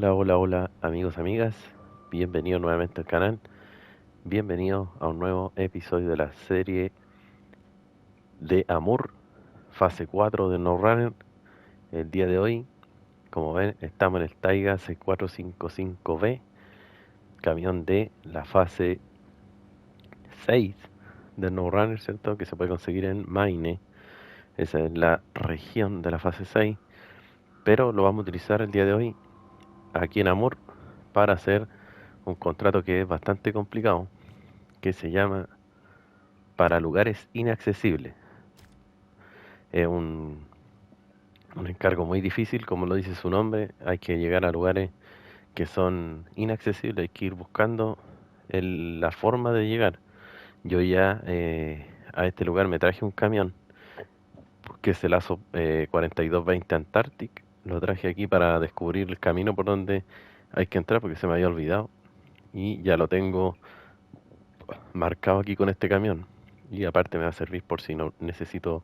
Hola, hola, hola, amigos, amigas. Bienvenidos nuevamente al canal. Bienvenidos a un nuevo episodio de la serie de Amur, fase 4 de No Runner. El día de hoy, como ven, estamos en el Taiga C455B, camión de la fase 6 de No Runner, ¿cierto? Que se puede conseguir en Maine. Esa es la región de la fase 6. Pero lo vamos a utilizar el día de hoy aquí en Amur para hacer un contrato que es bastante complicado, que se llama para lugares inaccesibles. Es un encargo muy difícil, como lo dice su nombre. Hay que llegar a lugares que son inaccesibles, hay que ir buscando la forma de llegar. Yo ya a este lugar me traje un camión, que es el ASO 4220 Antarctic. Lo traje aquí para descubrir el camino por donde hay que entrar, porque se me había olvidado. Y ya lo tengo marcado aquí con este camión. Y aparte me va a servir por si no necesito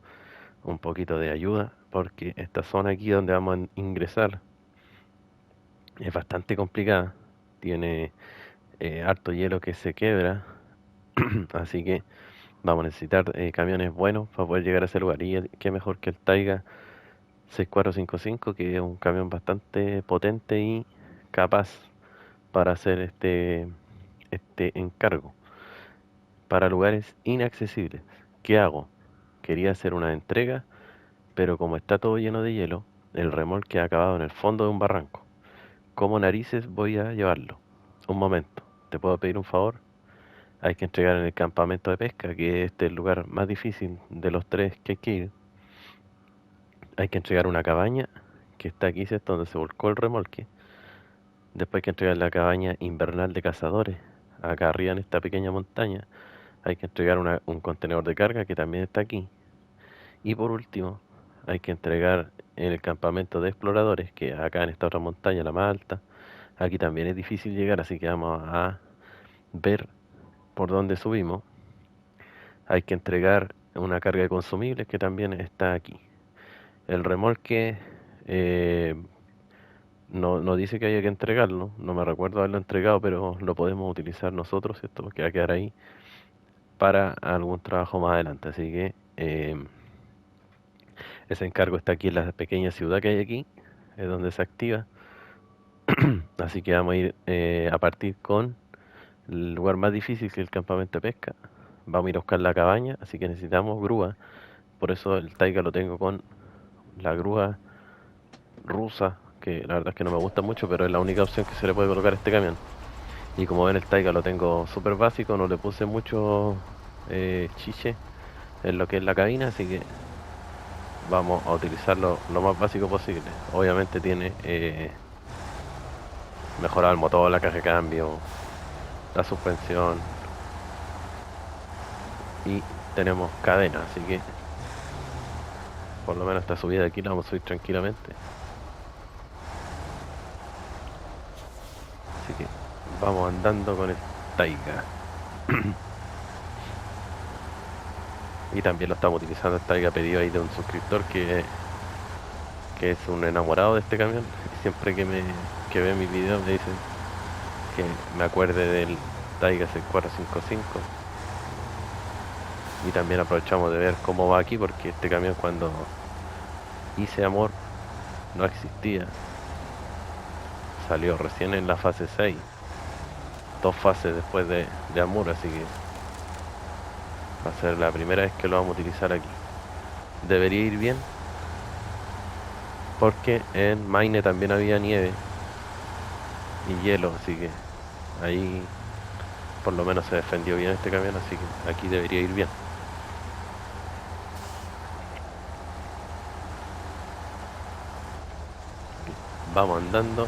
un poquito de ayuda, porque esta zona aquí donde vamos a ingresar es bastante complicada. Tiene harto hielo que se quebra, así que vamos a necesitar camiones buenos para poder llegar a ese lugar. Y qué mejor que el Taiga 6455, que es un camión bastante potente y capaz para hacer este encargo para lugares inaccesibles. ¿Qué hago? Quería hacer una entrega, pero como está todo lleno de hielo, el remolque ha acabado en el fondo de un barranco. ¿Cómo narices voy a llevarlo? Un momento, ¿te puedo pedir un favor? Hay que entregar en el campamento de pesca, que este es el lugar más difícil de los tres que hay que ir. Hay que entregar una cabaña, que está aquí, ¿cierto? Donde se volcó el remolque. Después hay que entregar la cabaña invernal de cazadores, acá arriba en esta pequeña montaña. Hay que entregar un contenedor de carga, que también está aquí. Y por último, hay que entregar en el campamento de exploradores, que acá en esta otra montaña, la más alta. Aquí también es difícil llegar, así que vamos a ver por dónde subimos. Hay que entregar una carga de consumibles, que también está aquí. El remolque no dice que haya que entregarlo, no me recuerdo haberlo entregado, pero lo podemos utilizar nosotros, ¿cierto? Porque va a quedar ahí para algún trabajo más adelante. Así que ese encargo está aquí en la pequeña ciudad que hay aquí, es donde se activa. Así que vamos a ir a partir con el lugar más difícil, que es el campamento de pesca. Vamos a ir a buscar la cabaña, así que necesitamos grúa. Por eso el Taiga lo tengo con la grúa rusa, que la verdad es que no me gusta mucho, pero es la única opción que se le puede colocar a este camión. Y como ven, el Taiga lo tengo súper básico, no le puse mucho chiche en lo que es la cabina, así que vamos a utilizarlo lo más básico posible. Obviamente tiene mejorado el motor, la caja de cambio, la suspensión, y tenemos cadena, así que por lo menos esta subida de aquí la vamos a subir tranquilamente. Así que vamos andando con el Taiga. Y también lo estamos utilizando el Taiga pedido ahí de un suscriptor que es un enamorado de este camión. Y siempre que ve mis videos me dice que me acuerde del Taiga C455. Y también aprovechamos de ver cómo va aquí, porque este camión, cuando hice Amor, no existía. Salió recién en la fase 6, 2 fases después de Amur, así que va a ser la primera vez que lo vamos a utilizar aquí. Debería ir bien, porque en Maine también había nieve y hielo, así que ahí por lo menos se defendió bien este camión, así que aquí debería ir bien. Vamos andando,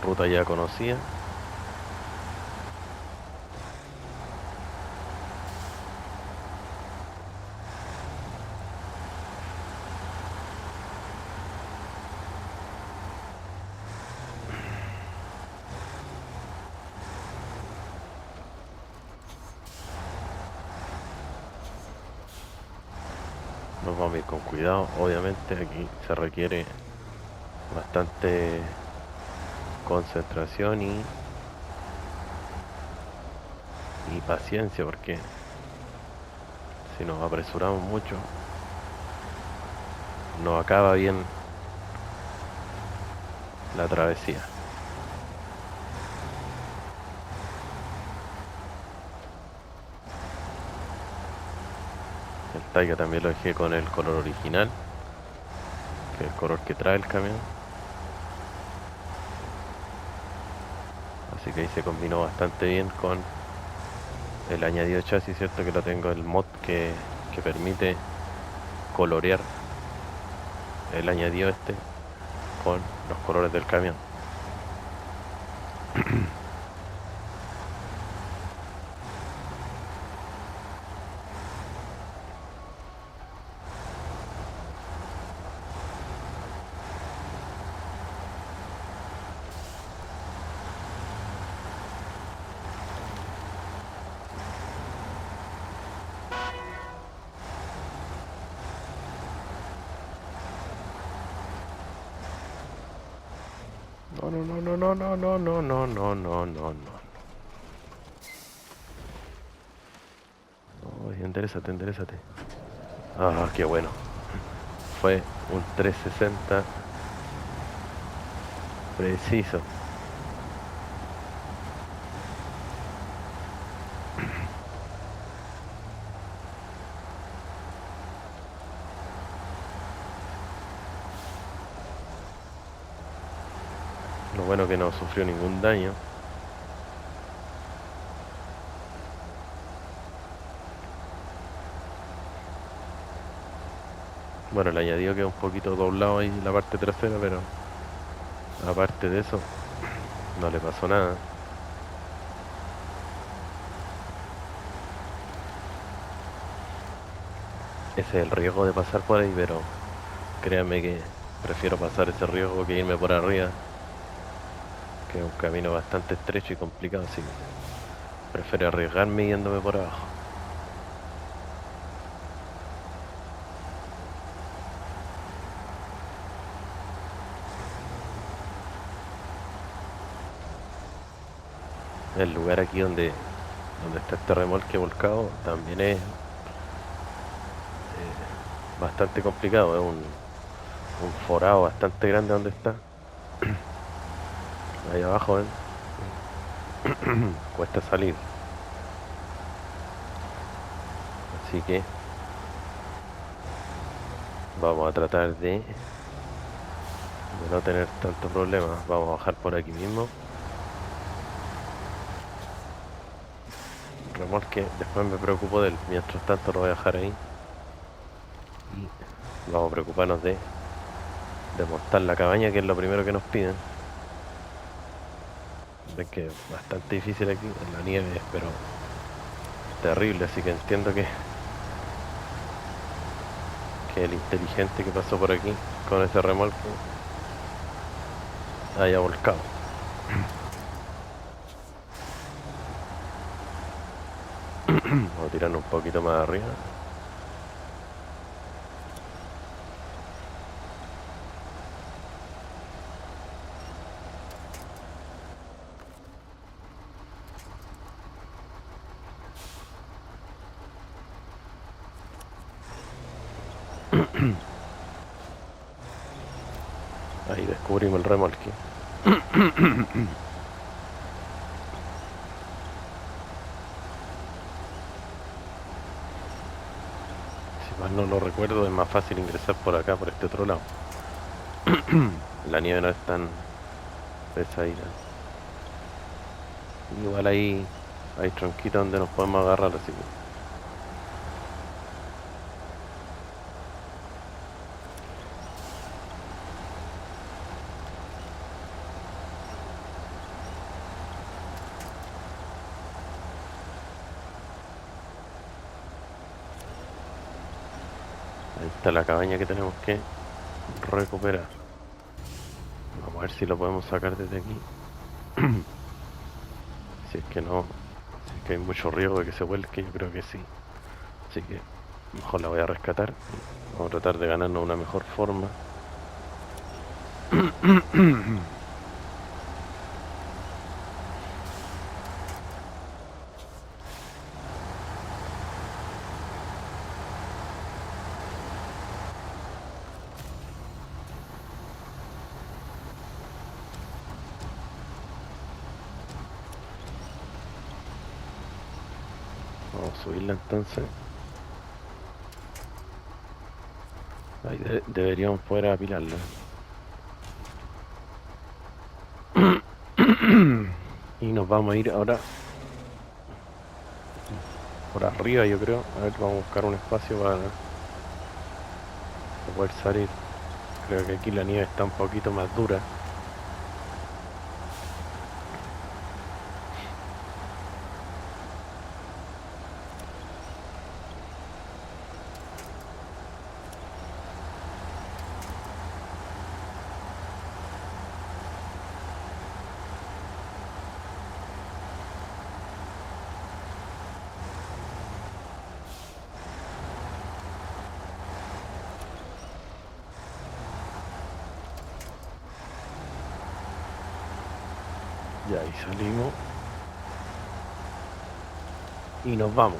ruta ya conocida. Nos vamos a ir con cuidado, obviamente aquí se requiere bastante concentración y paciencia, porque si nos apresuramos mucho no acaba bien la travesía. El Taiga también lo dejé con el color original, que es el color que trae el camión. Así que ahí se combinó bastante bien con el añadido de chasis, cierto que lo tengo, el mod que permite colorear el añadido este con los colores del camión. No, no, no, no, no, no, no, no, no, no, no, no. Oye, enderezate, enderezate. Ah, qué bueno. Fue un 360 preciso. Lo bueno que no sufrió ningún daño. Bueno, el añadido queda un poquito doblado ahí en la parte trasera, pero aparte de eso, no le pasó nada. Ese es el riesgo de pasar por ahí, pero créanme que prefiero pasar ese riesgo que irme por arriba, que es un camino bastante estrecho y complicado, así que prefiero arriesgarme yéndome por abajo. El lugar aquí donde está este remolque volcado también es bastante complicado, es un forado bastante grande donde está. Ahí abajo, ¿ven? Cuesta salir. Así que vamos a tratar de no tener tantos problemas. Vamos a bajar por aquí mismo. Remolque, después me preocupo de él. Mientras tanto lo voy a dejar ahí. Y vamos a preocuparnos de montar la cabaña, que es lo primero que nos piden. Ven que es bastante difícil aquí en la nieve, pero terrible, así que entiendo que el inteligente que pasó por aquí con ese remolque haya volcado. Vamos a tirarnos un poquito más arriba. Ahí descubrimos el remolque. Si mal no lo recuerdo, es más fácil ingresar por acá, por este otro lado. La nieve no es tan pesadita. Igual ahí hay tronquitos donde nos podemos agarrar, así que ahí está la cabaña que tenemos que recuperar. Vamos a ver si lo podemos sacar desde aquí. Si es que no, si es que hay mucho riesgo de que se vuelque, yo creo que sí. Así que mejor la voy a rescatar. Vamos a tratar de ganarnos una mejor forma. Vamos a subirla entonces. Ahí deberíamos poder apilarla. Y nos vamos a ir ahora por arriba, yo creo. A ver, vamos a buscar un espacio para poder salir. Creo que aquí la nieve está un poquito más dura. Ya ahí salimos. Y nos vamos.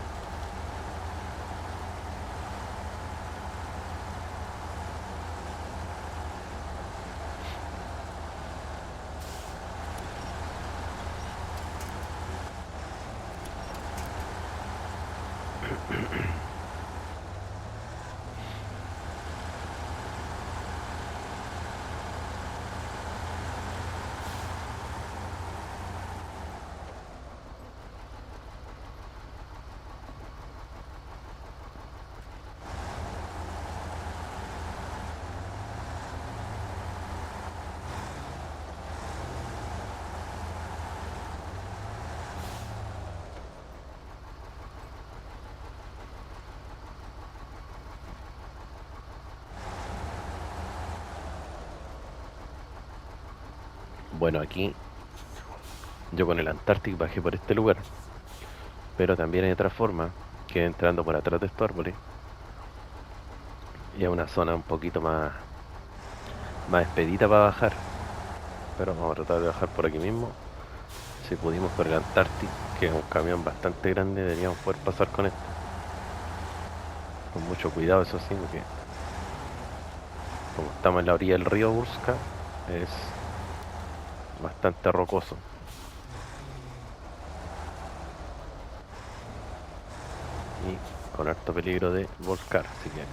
Bueno, aquí yo con el Antártico bajé por este lugar, pero también hay otra forma, que entrando por atrás de estos árboles, y es una zona un poquito más expedita para bajar, pero vamos a tratar de bajar por aquí mismo. Si pudimos por el Antártico, que es un camión bastante grande, deberíamos poder pasar con esto, con mucho cuidado, eso sí, porque como estamos en la orilla del río Urska, es bastante rocoso. Y con harto peligro de volcar, así que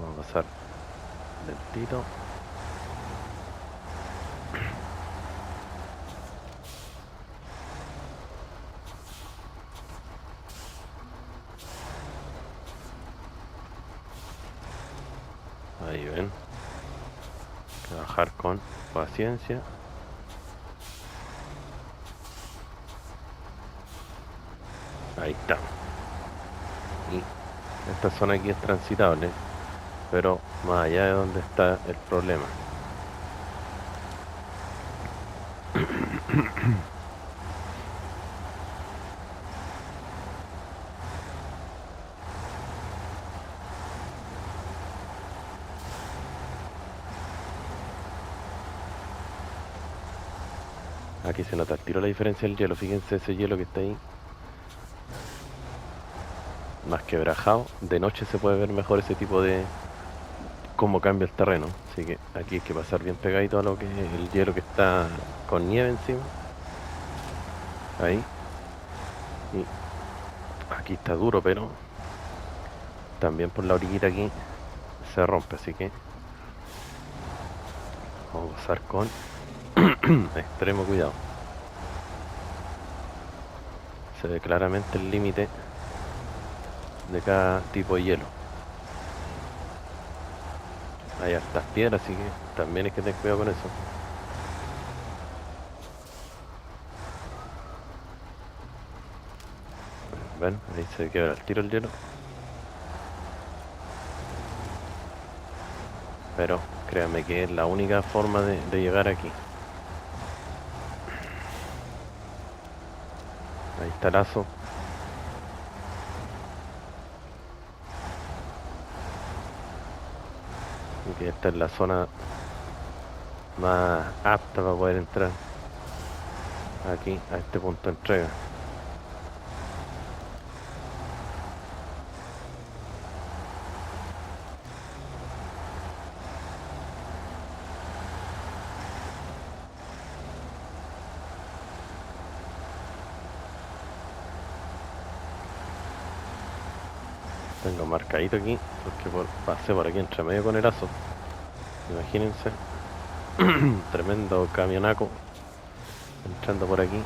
vamos a pasar lentito. Ahí ven, hay que bajar con paciencia. Ahí está. Y esta zona aquí es transitable, pero más allá de donde está el problema. Aquí se nota al tiro la diferencia del hielo. Fíjense ese hielo que está ahí, más quebrajado. De noche se puede ver mejor ese tipo de cómo cambia el terreno. Así que aquí hay que pasar bien pegadito a lo que es el hielo que está con nieve encima. Ahí. Y aquí está duro, pero también por la orillita aquí se rompe, así que vamos a pasar con extremo cuidado. Se ve claramente el límite de cada tipo de hielo. Hay hartas piedras, así que también hay que tener cuidado con eso. Ven, ahí se quebra el tiro el hielo. Pero créanme que es la única forma de llegar aquí. Ahí está el lazo. Y que esta es la zona más apta para poder entrar aquí a este punto de entrega. tengo marcadito aquí, porque pasé por aquí entre medio con el aso. Imagínense. Tremendo camionaco entrando por aquí.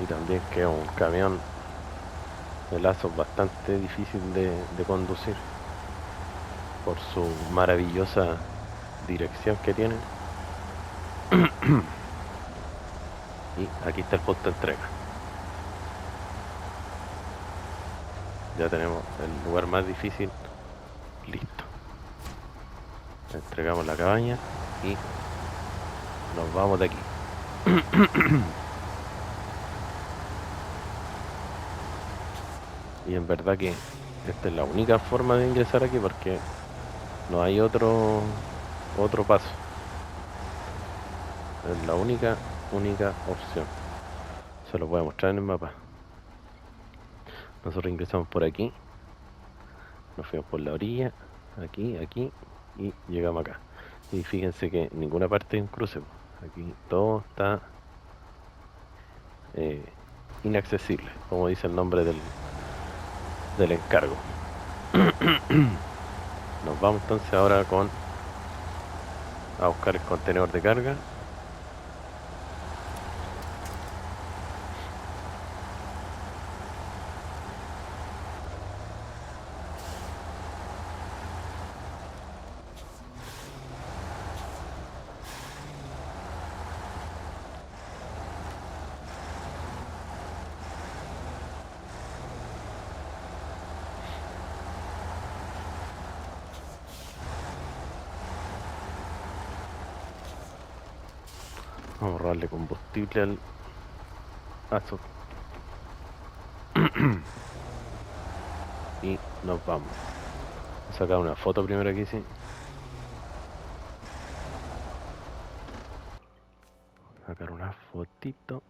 Y también que es un camión, el aso bastante difícil de conducir por su maravillosa dirección que tiene. Y aquí está el punto de entrega. Ya tenemos el lugar más difícil listo. Entregamos la cabaña y nos vamos de aquí. Y en verdad que esta es la única forma de ingresar aquí, porque no hay otro paso. Es la única opción. Se lo voy a mostrar en el mapa. Nosotros ingresamos por aquí, nos fuimos por la orilla, aquí y llegamos acá. Y fíjense que en ninguna parte hay un cruce. Aquí todo está inaccesible, como dice el nombre del encargo. Nos vamos entonces ahora a buscar el contenedor de carga. Vamos a robarle combustible al aso. Y nos vamos. Voy a sacar una foto primero aquí, sí. Sacar una fotito.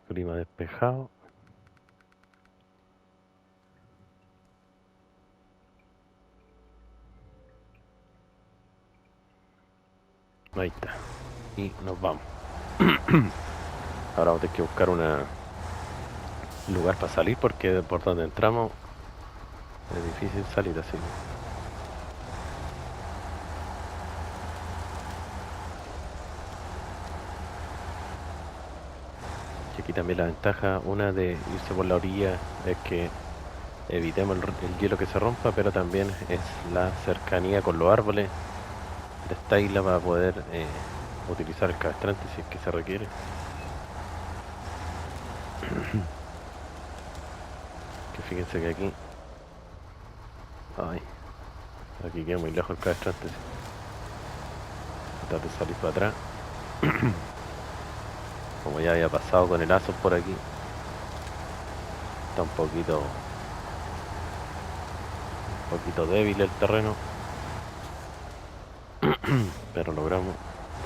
Clima despejado. Ahí está. Y nos vamos. Ahora vamos a tener que buscar un lugar para salir, porque por donde entramos es difícil salir así. Y aquí también la ventaja, una de irse por la orilla, es que evitemos el hielo que se rompa, pero también es la cercanía con los árboles de esta isla para poder utilizar el cabestrante si es que se requiere. Que fíjense que aquí aquí queda muy lejos el cabestrante, sí. Tratar de salir para atrás. Como ya había pasado con el aso por aquí, está un poquito débil el terreno. Pero logramos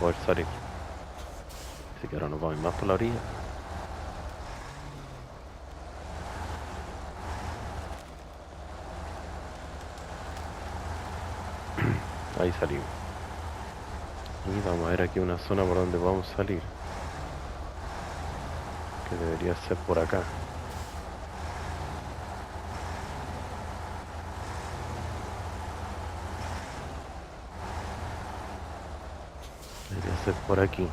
poder salir. Así que ahora nos vamos más por la orilla. Ahí salimos. Y vamos a ver aquí una zona por donde vamos a salir, que debería ser por acá. Debería ser por aquí.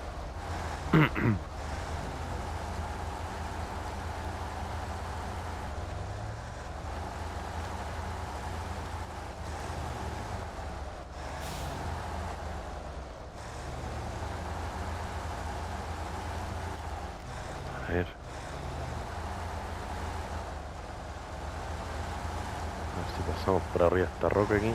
A ver si pasamos por arriba esta roca aquí.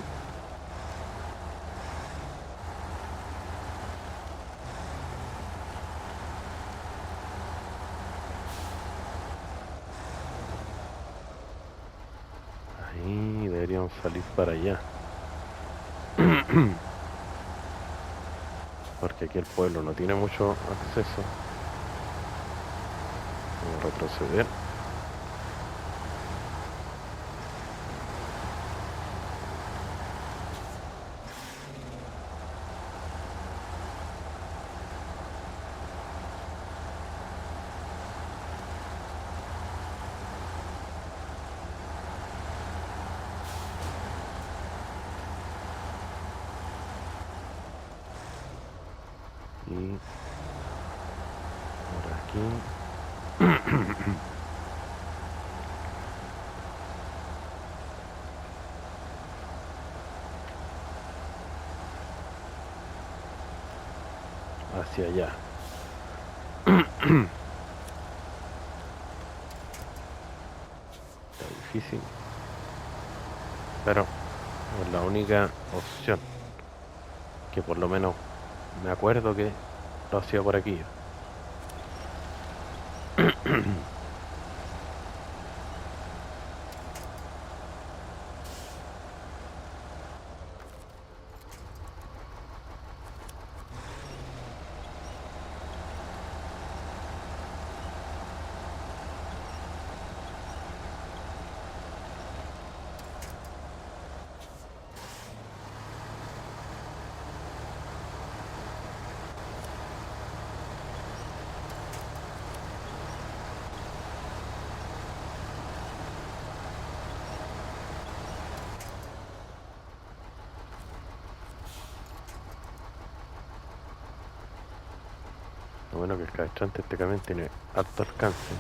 Ahí deberíamos salir para allá. Porque aquí el pueblo no tiene mucho acceso. Vamos a retroceder. Y por aquí. Hacia allá. Está difícil, pero es la única opción que por lo menos me acuerdo que lo hacía por aquí. Lo bueno que el cabestrante este camión tiene alto alcance.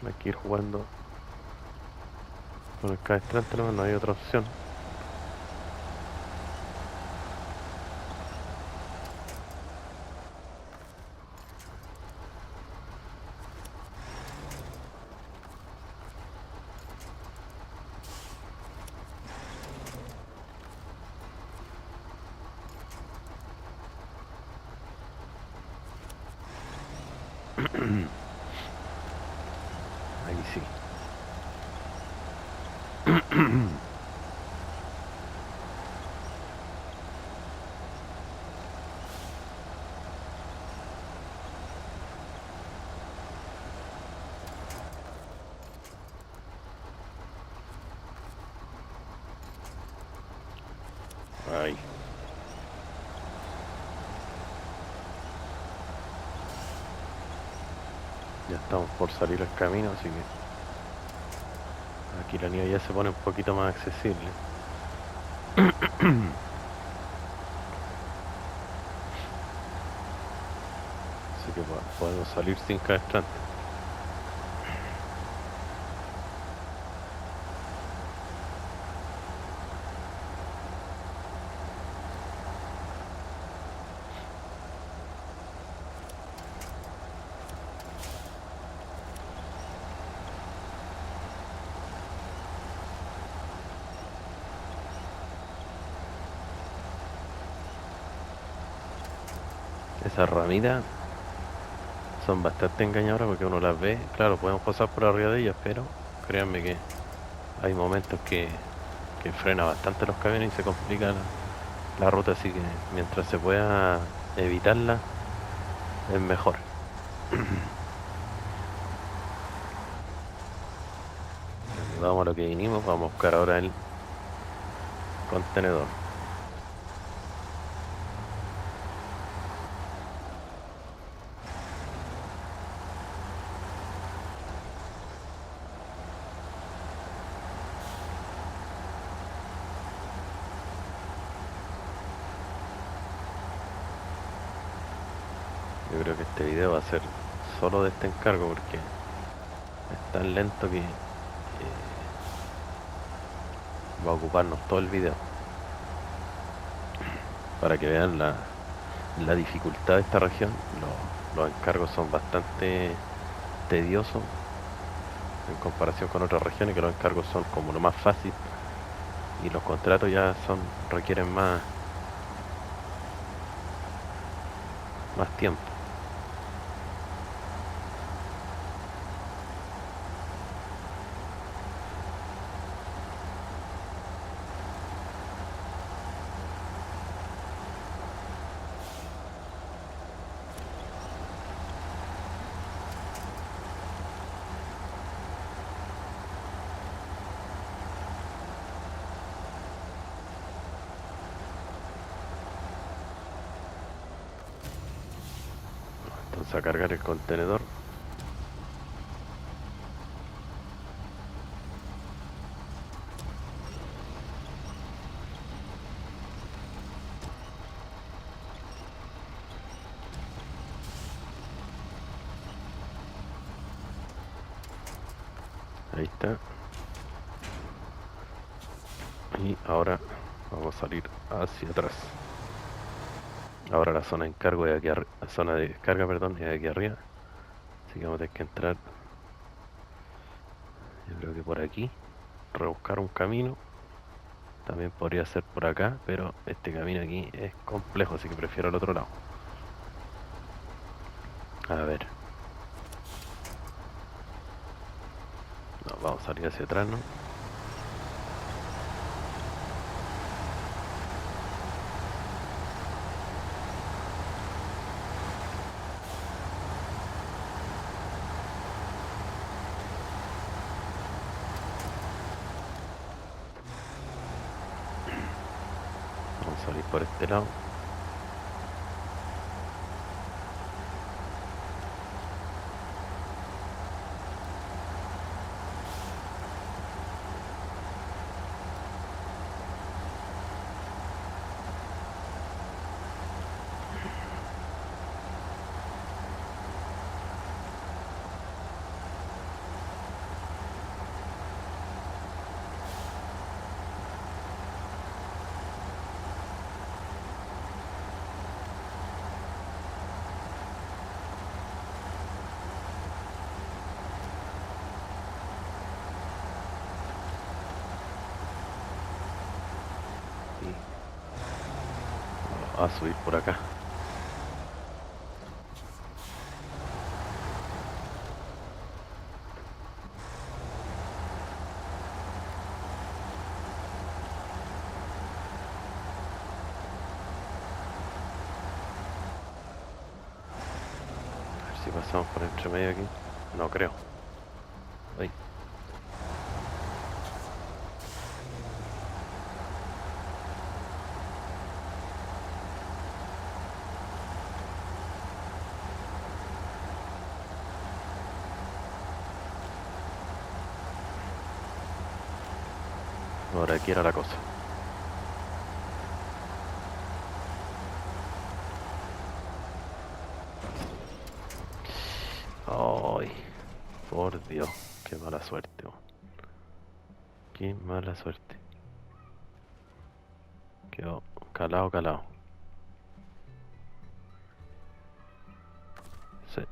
Hay que ir jugando con el cabestrante, no hay otra opción. Ahí sí. Ahí. Ya estamos por salir al camino, así que aquí la nieve ya se pone un poquito más accesible. Así que podemos salir sin cabestrante. Esas ramitas son bastante engañadoras porque uno las ve. Claro, podemos pasar por arriba de ellas, pero créanme que hay momentos que frena bastante los camiones y se complica la ruta, así que mientras se pueda evitarla es mejor. Vamos a lo que vinimos, vamos a buscar ahora el contenedor. Yo creo que este video va a ser solo de este encargo porque es tan lento que va a ocuparnos todo el video. Para que vean la dificultad de esta región, los encargos son bastante tediosos en comparación con otras regiones, que los encargos son como lo más fácil y los contratos ya requieren más tiempo. Vamos a cargar el contenedor. Ahí está. Y ahora vamos a salir hacia atrás. Ahora la zona de encargo es aquí arriba, la zona de descarga, perdón, es aquí arriba. Así que vamos a tener que entrar, yo creo que por aquí, rebuscar un camino. También podría ser por acá, pero este camino aquí es complejo, así que prefiero el otro lado. A ver. No, vamos a salir hacia atrás, ¿no? Vamos a salir por este lado. A subir por acá. A ver si pasamos por entre medio aquí. No creo. Ahí. Ahora aquí era la cosa. Ay, por Dios, qué mala suerte. Qué mala suerte. Quedó calado, calado. Sí.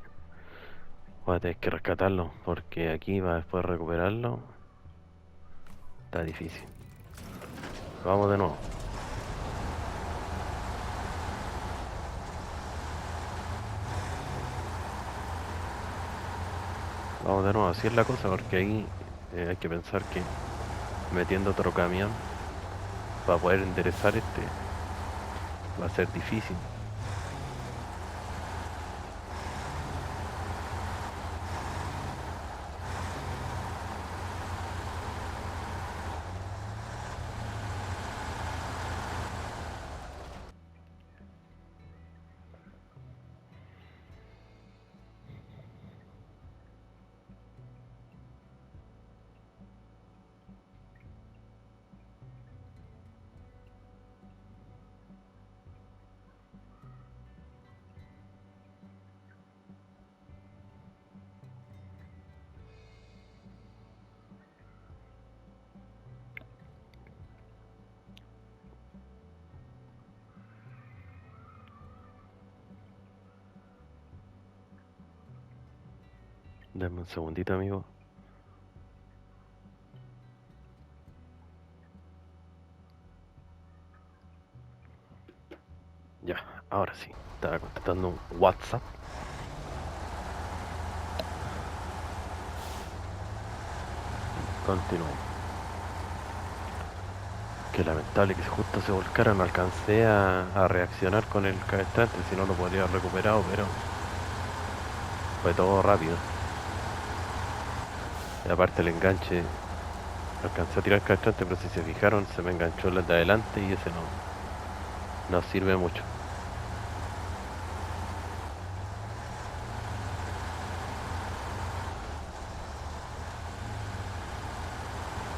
Voy a tener que rescatarlo porque aquí va después recuperarlo. Está difícil. Vamos de nuevo. Vamos de nuevo, así es la cosa porque ahí hay que pensar que metiendo otro camión para poder enderezar este va a ser difícil. Dame un segundito, amigo. Ya, ahora sí. Estaba contestando un WhatsApp. Continúo. Qué lamentable que justo se volcara. No alcancé a reaccionar con el cabestrante, si no lo podría haber recuperado, pero fue todo rápido. Y aparte el enganche, alcancé a tirar el cabestrante, pero si se fijaron se me enganchó el de adelante y ese no sirve mucho.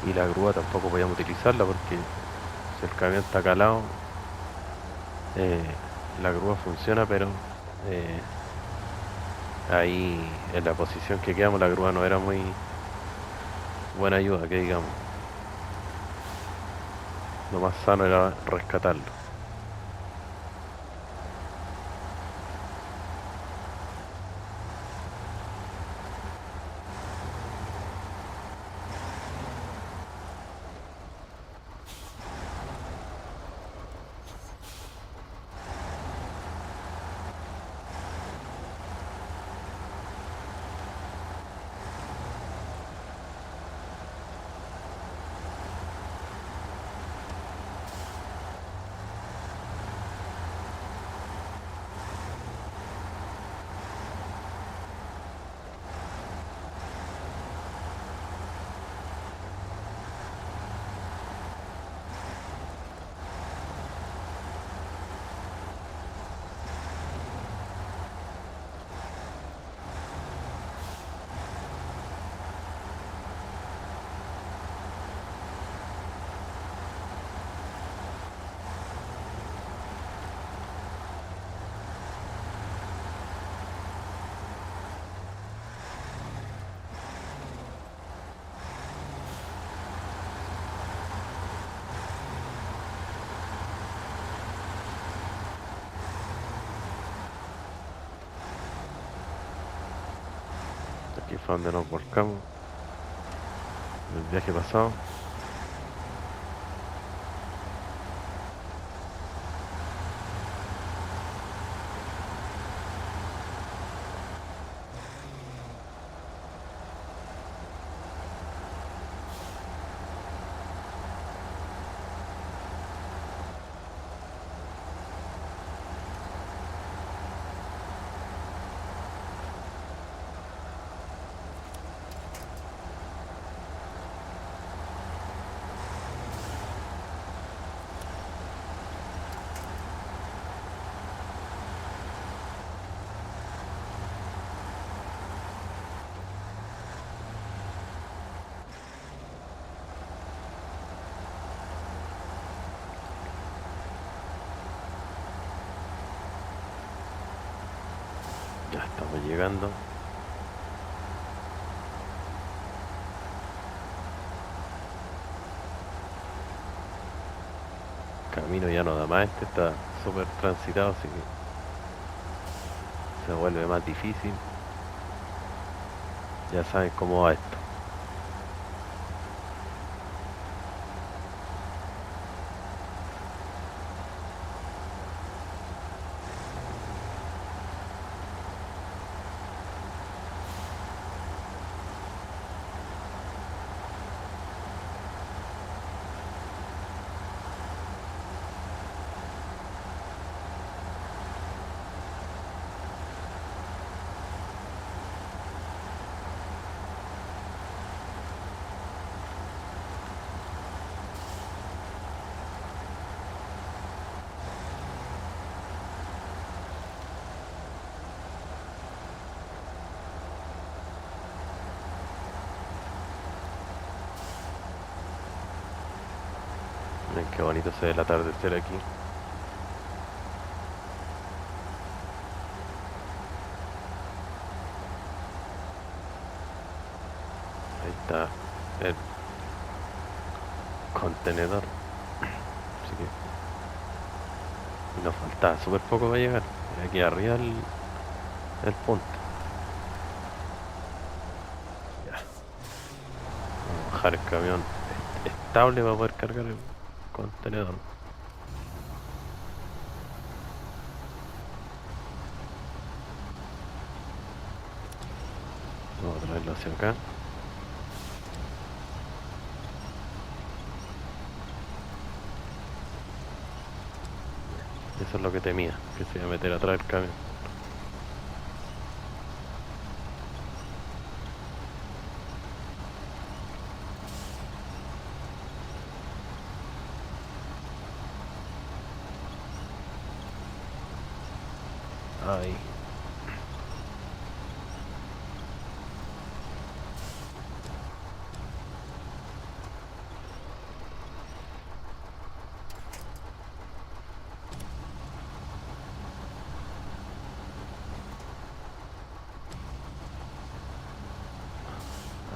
y la grúa tampoco podíamos utilizarla porque si el camión está calado, eh, la grúa funciona, pero eh, ahí en la posición que quedamos la grúa no era muy buena ayuda, que digamos. Lo más sano era rescatarlo. Aquí fue donde nos volcamos el viaje pasado. Ya estamos llegando. Camino ya no da más, este está súper transitado, así que se vuelve más difícil. Ya saben cómo va esto. Miren qué bonito se ve el atardecer aquí. Ahí está el contenedor. Así que nos faltaba súper poco para llegar. Aquí arriba el punto. Ya. Vamos a bajar el camión estable para poder cargar el contenedor. Vamos a traerlo hacia acá. Eso es lo que temía, que se iba a meter atrás del camión. Ahí.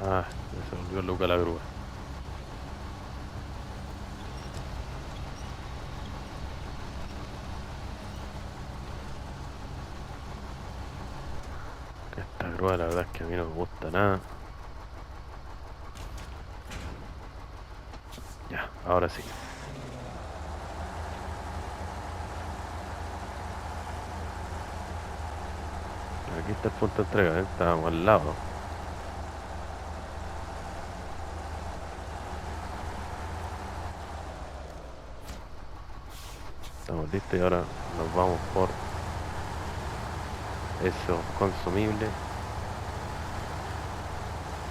Ah, se volvió loca la grúa. Esta grúa la verdad es que a mí no me gusta nada. Ya, ahora sí. Aquí está el punto de entrega, ¿eh? Estábamos al lado. Estamos listos y ahora nos vamos por esos consumibles.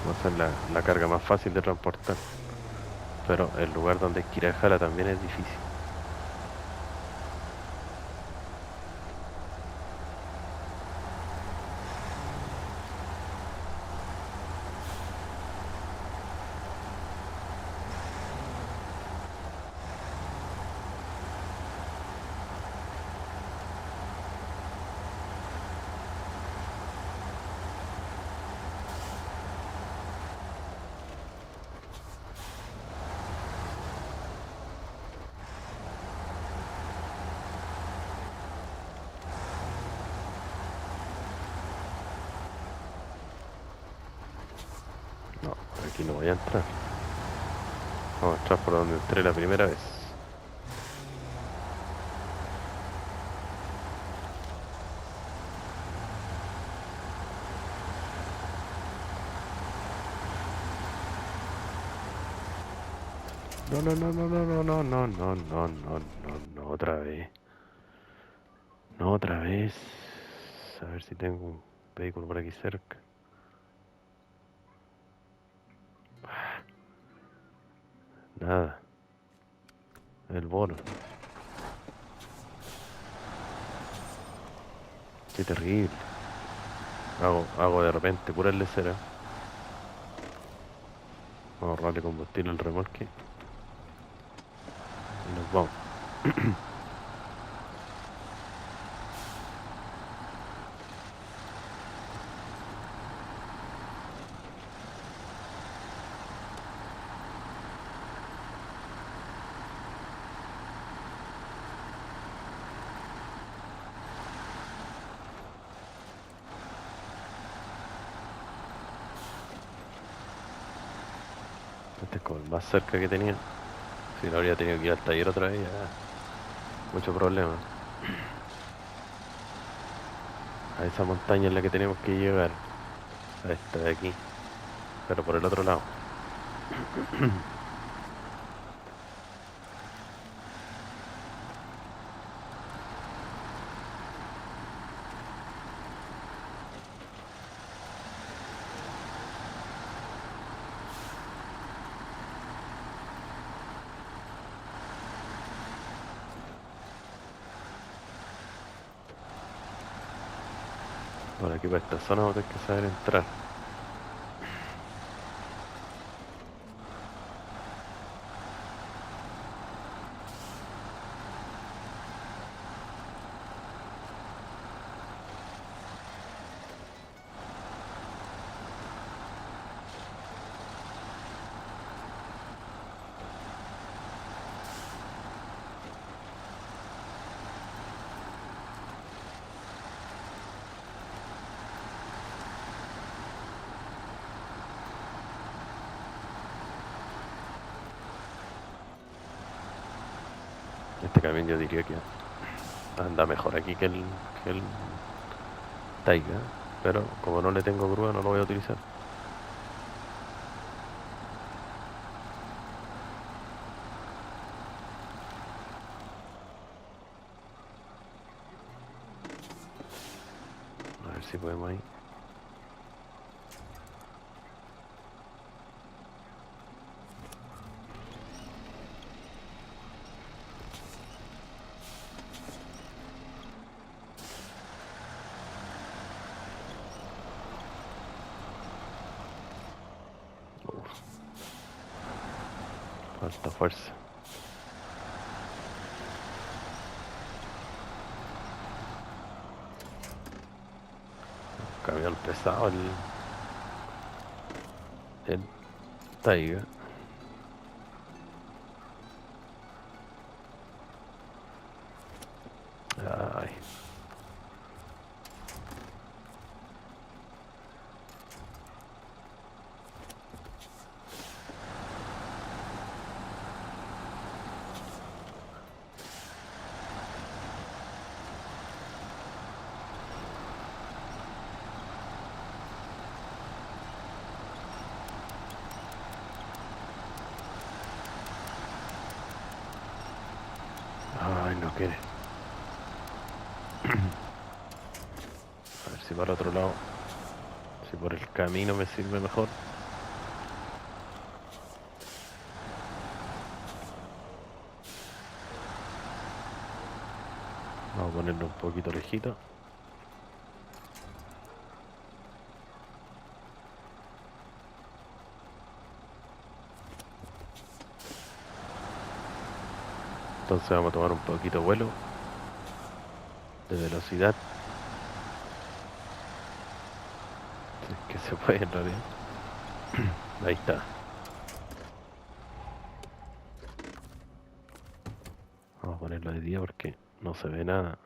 Va a ser la carga más fácil de transportar. Pero el lugar donde hay que ir a dejarla también es difícil. No, por aquí no voy a entrar. Vamos a entrar por donde entré la primera vez. No, no, no, no, no, no, no, no, no, no, no, no, no, otra vez. No, otra vez. A ver si tengo un vehículo por aquí cerca. Nada. El bono. Qué terrible. Hago de repente pura lecera. Vamos a ahorrarle combustible al remolque. Y nos vamos. Este es como el más cerca que tenía. Si no habría tenido que ir al taller otra vez, ya. Mucho problema. A esa montaña es la que tenemos que llegar. A esta de aquí. Pero por el otro lado. Por aquí para esta zona vamos a tener que saber entrar. Este camión yo diría que anda mejor aquí que el Taiga. Pero como no le tengo grúa no lo voy a utilizar. A ver si podemos ahí. Uf, falta fuerza. Camión pesado el Taiga. Ay. Ay, no quiere. A ver si para otro lado. Si por el camino me sirve mejor. Vamos a ponerlo un poquito lejito. Entonces vamos a tomar un poquito de vuelo. De velocidad. Si es que se puede en realidad. Ahí está. Vamos a ponerlo de día porque no se ve nada.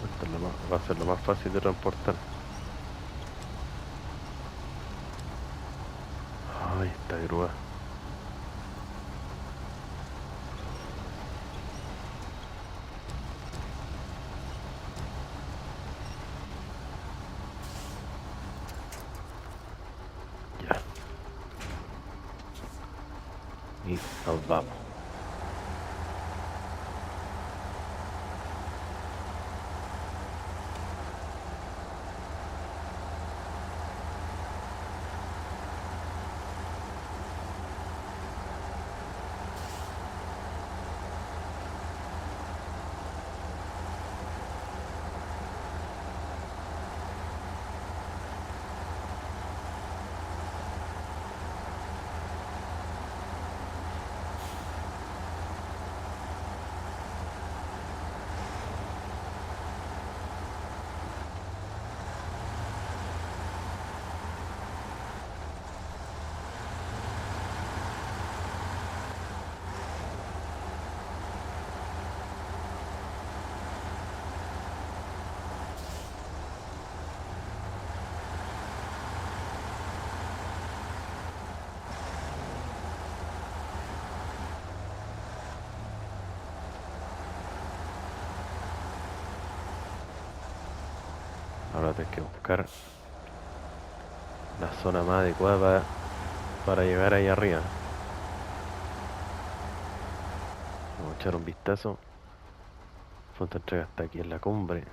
Esto es va a ser lo más fácil de transportar. Ay, esta grúa. Ya. Y nos vamos. Ahora tengo que buscar la zona más adecuada para llegar ahí arriba. Vamos a echar un vistazo. Punto de entrega está aquí en la cumbre.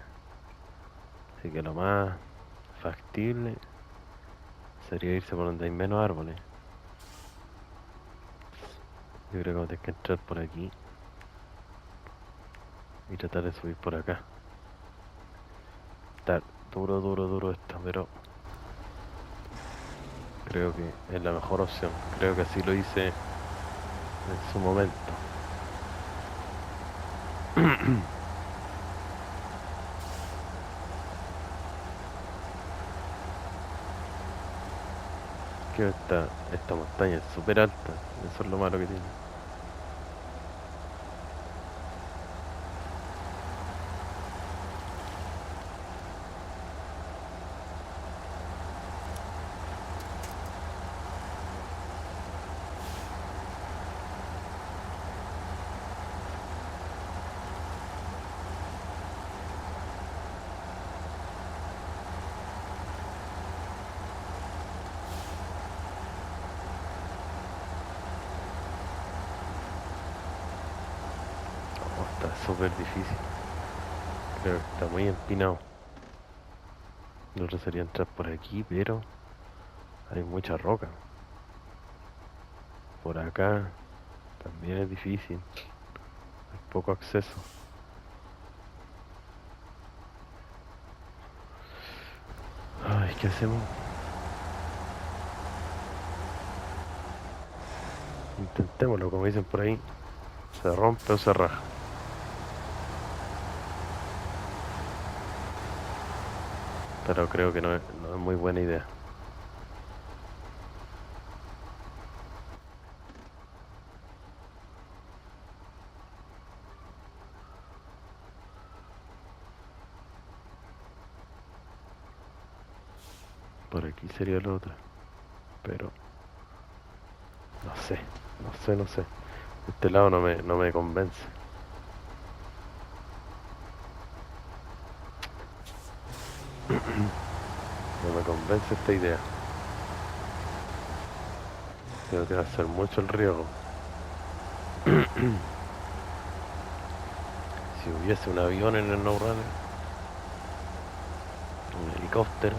Así que lo más factible sería irse por donde hay menos árboles. Yo creo que vamos a tener que entrar por aquí y tratar de subir por acá. Está duro esto, pero creo que es la mejor opción. Creo que así lo hice en su momento. Que esta montaña es súper alta. Eso es lo malo que tiene. Está súper difícil. Creo que está muy empinado. Lo otro sería entrar por aquí, pero hay mucha roca. Por acá también es difícil. Hay poco acceso. ¿qué hacemos? Intentémoslo, como dicen por ahí. Se rompe o se raja. Pero creo que no es muy buena idea. Por aquí sería el otro. Pero no sé. Este lado no me convence. No me convence esta idea. Creo que va a ser mucho el riesgo. Si hubiese un avión en el No Runner, un helicóptero.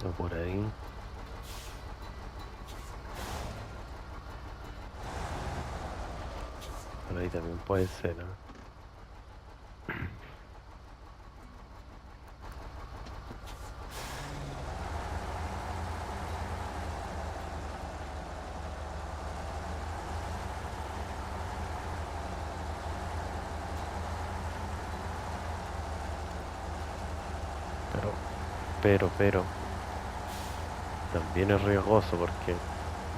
O por ahí. Por ahí también puede ser, ¿no? Pero también es riesgoso porque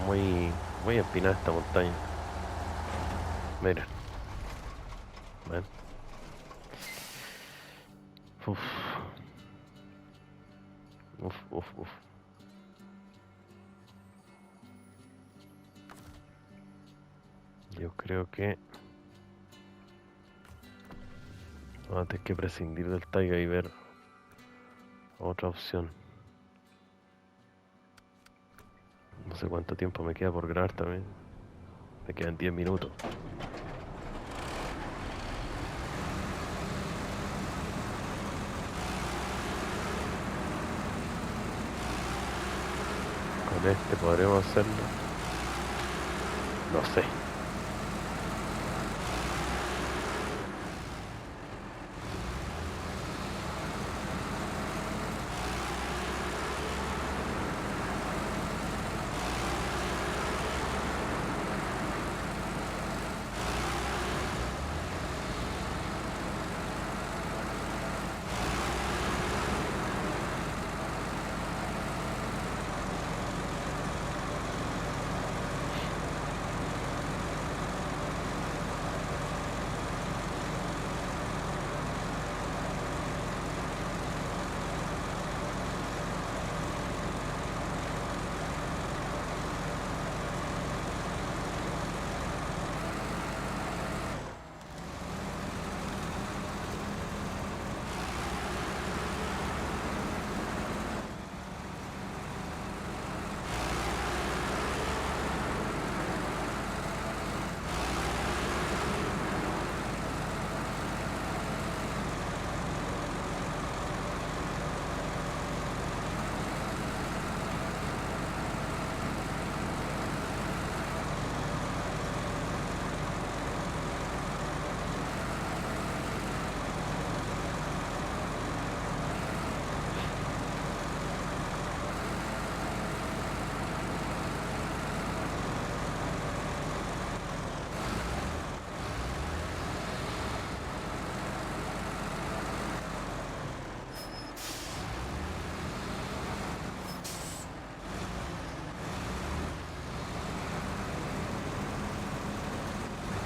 muy empinada esta montaña. Mira, ven. Uf, uf. Yo creo que vamos a tener que prescindir del Taiga y ver otra opción. No sé cuánto tiempo me queda por grabar también. Me quedan 10 minutos. Con este podremos hacerlo. No sé.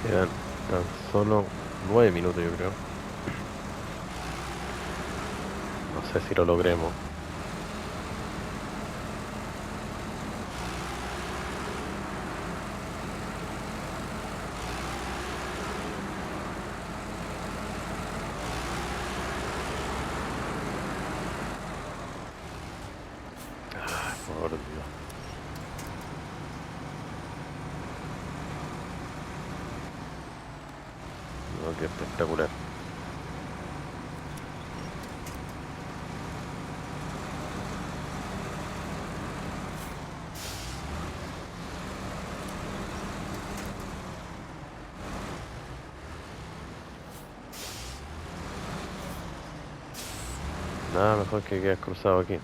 Quedan tan solo 9 minutos, yo creo. No sé si lo logremos. Por Dios. No, qué espectacular. Nada mejor que quedar cruzado aquí.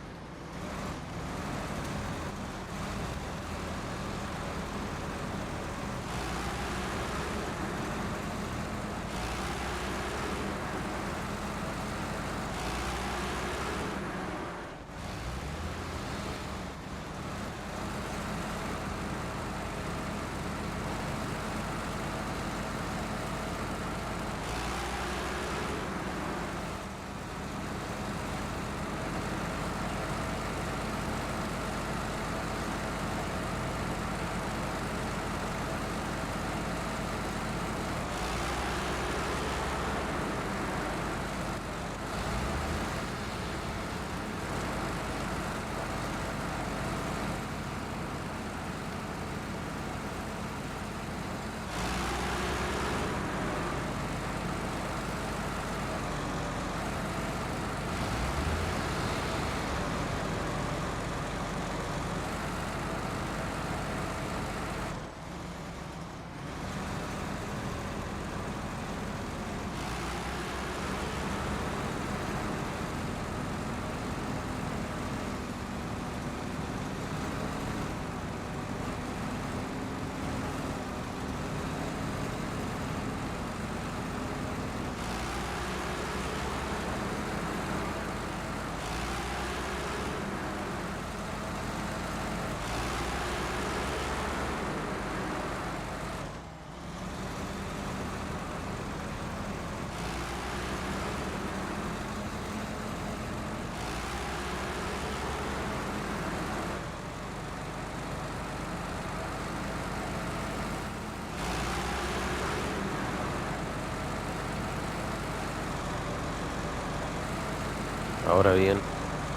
Ahora bien,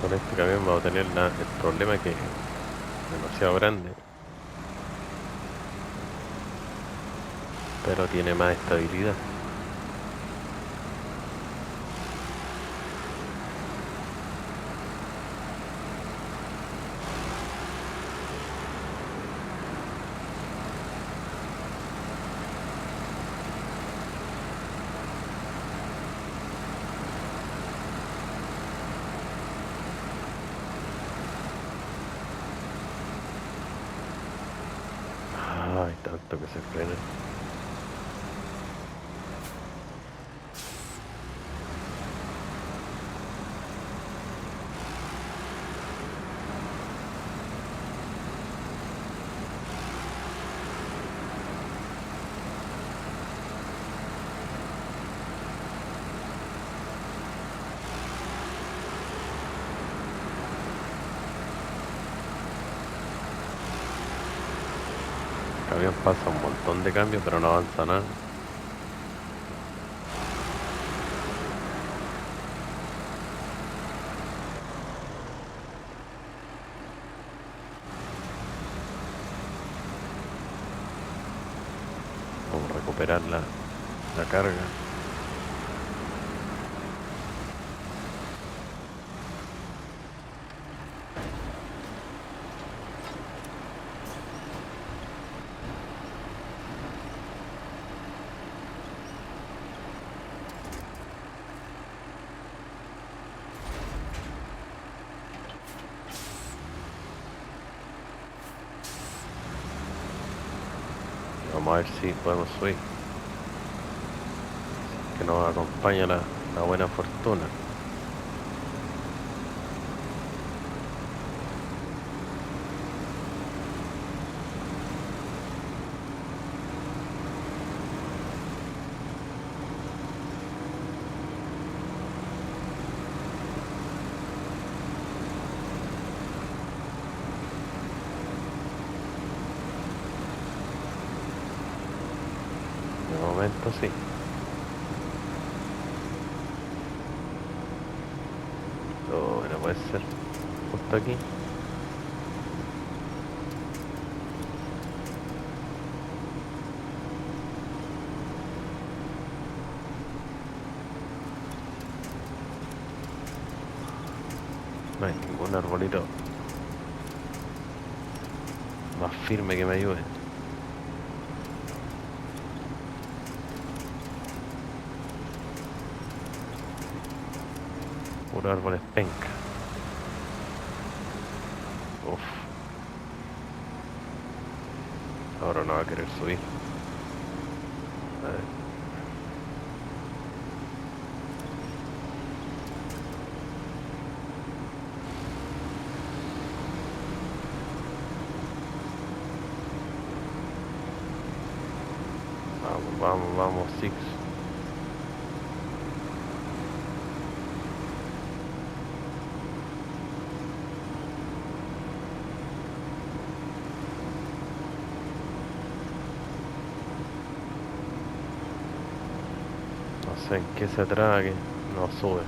con este camión vamos a tener el problema que es demasiado grande, pero tiene más estabilidad. Ay, tanto que se frena. El camión pasa un montón de cambios, pero no avanza nada. Vamos a recuperar la carga. Vamos a ver si podemos subir. Que nos acompaña la buena fortuna. momento sí. Oh, no puede ser. Justo aquí. No hay ningún arbolito más firme que me ayude. Puro árboles penca. Uf. Ahora no va a querer subir. A ver. Vamos, vamos, vamos, Six. No sé en qué se traba que no sube.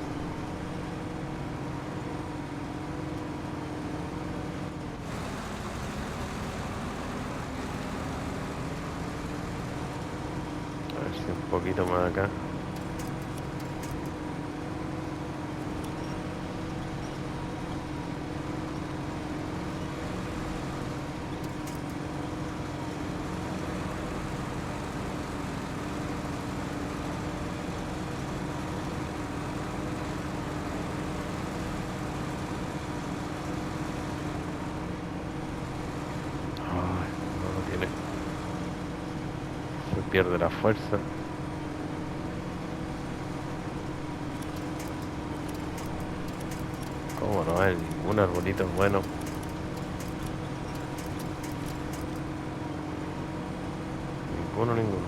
A ver si un poquito más acá. Ay, no lo tiene. Se pierde la fuerza. ¿Cómo no hay ningún arbolito bueno? Ninguno, ninguno.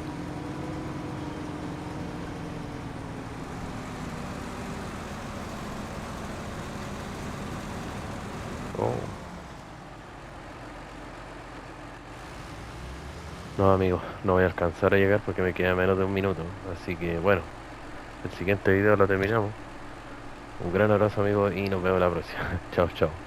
Oh. No, amigo, no voy a alcanzar a llegar porque me queda menos de un minuto. Así que bueno, el siguiente video lo terminamos. Un gran abrazo, amigo, y nos vemos la próxima. Chao, chao.